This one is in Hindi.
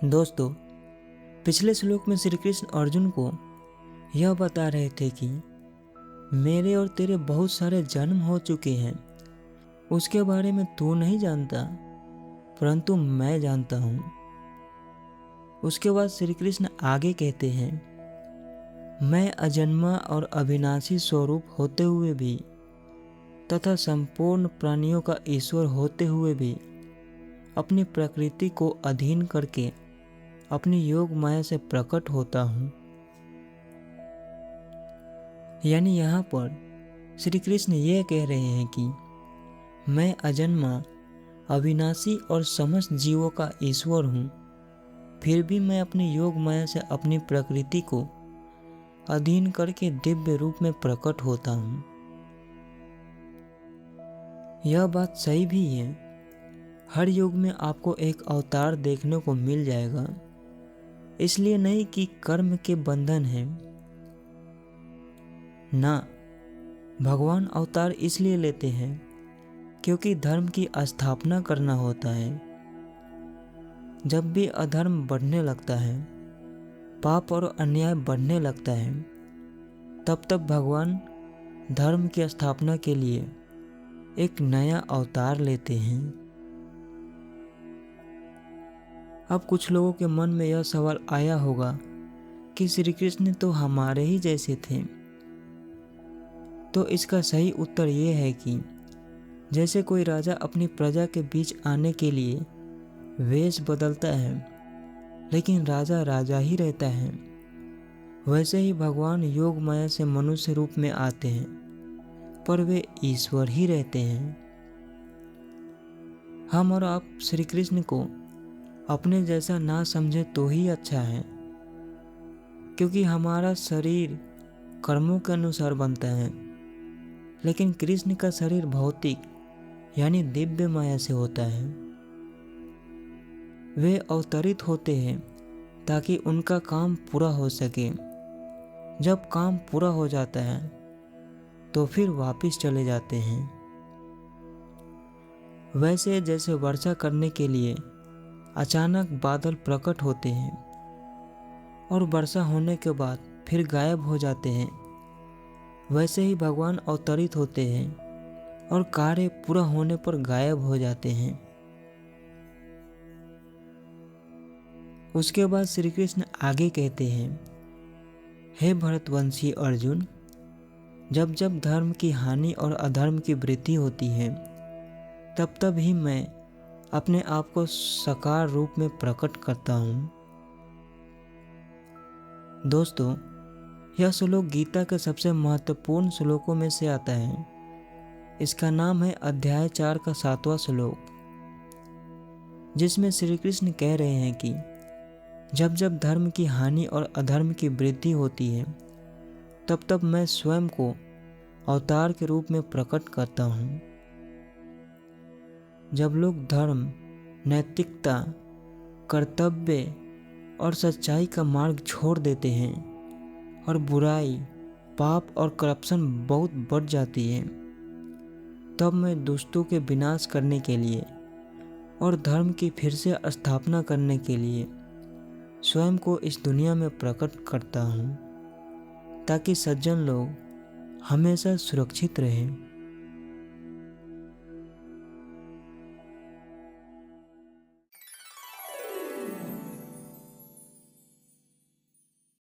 दोस्तों, पिछले श्लोक में श्री कृष्ण अर्जुन को यह बता रहे थे कि मेरे और तेरे बहुत सारे जन्म हो चुके हैं। उसके बारे में तू नहीं जानता, परंतु मैं जानता हूँ। उसके बाद श्री कृष्ण आगे कहते हैं, मैं अजन्मा और अविनाशी स्वरूप होते हुए भी तथा संपूर्ण प्राणियों का ईश्वर होते हुए भी अपनी प्रकृति को अधीन करके अपनी योग माया से प्रकट होता हूँ। यानी यहाँ पर श्री कृष्ण ये कह रहे हैं कि मैं अजन्मा, अविनाशी और समस्त जीवों का ईश्वर हूँ, फिर भी मैं अपनी योग माया से अपनी प्रकृति को अधीन करके दिव्य रूप में प्रकट होता हूँ। यह बात सही भी है। हर युग में आपको एक अवतार देखने को मिल जाएगा, इसलिए नहीं कि कर्म के बंधन है ना, भगवान अवतार इसलिए लेते हैं क्योंकि धर्म की स्थापना करना होता है। जब भी अधर्म बढ़ने लगता है, पाप और अन्याय बढ़ने लगता है, तब तक भगवान धर्म की स्थापना के लिए एक नया अवतार लेते हैं। अब कुछ लोगों के मन में यह सवाल आया होगा कि श्री कृष्ण तो हमारे ही जैसे थे। तो इसका सही उत्तर ये है कि जैसे कोई राजा अपनी प्रजा के बीच आने के लिए वेश बदलता है, लेकिन राजा राजा ही रहता है, वैसे ही भगवान योग माया से मनुष्य रूप में आते हैं, पर वे ईश्वर ही रहते हैं। हम और आप श्री कृष्ण को अपने जैसा ना समझे तो ही अच्छा है, क्योंकि हमारा शरीर कर्मों के अनुसार बनता है, लेकिन कृष्ण का शरीर भौतिक यानी दिव्य माया से होता है। वे अवतरित होते हैं ताकि उनका काम पूरा हो सके। जब काम पूरा हो जाता है तो फिर वापस चले जाते हैं। वैसे जैसे वर्षा करने के लिए अचानक बादल प्रकट होते हैं और वर्षा होने के बाद फिर गायब हो जाते हैं, वैसे ही भगवान अवतरित होते हैं और कार्य पूरा होने पर गायब हो जाते हैं। उसके बाद श्री कृष्ण आगे कहते हैं, हे भरतवंशी अर्जुन, जब जब धर्म की हानि और अधर्म की वृद्धि होती है, तब तब ही मैं अपने आप को साकार रूप में प्रकट करता हूँ। दोस्तों, यह श्लोक गीता के सबसे महत्वपूर्ण श्लोकों में से आता है। इसका नाम है अध्याय 4 का 7वां श्लोक, जिसमें श्री कृष्ण कह रहे हैं कि जब जब धर्म की हानि और अधर्म की वृद्धि होती है, तब तब मैं स्वयं को अवतार के रूप में प्रकट करता हूँ। जब लोग धर्म, नैतिकता, कर्तव्य और सच्चाई का मार्ग छोड़ देते हैं और बुराई, पाप और करप्शन बहुत बढ़ जाती है, तब मैं दुष्टों के विनाश करने के लिए और धर्म की फिर से स्थापना करने के लिए स्वयं को इस दुनिया में प्रकट करता हूँ, ताकि सज्जन लोग हमेशा सुरक्षित रहें।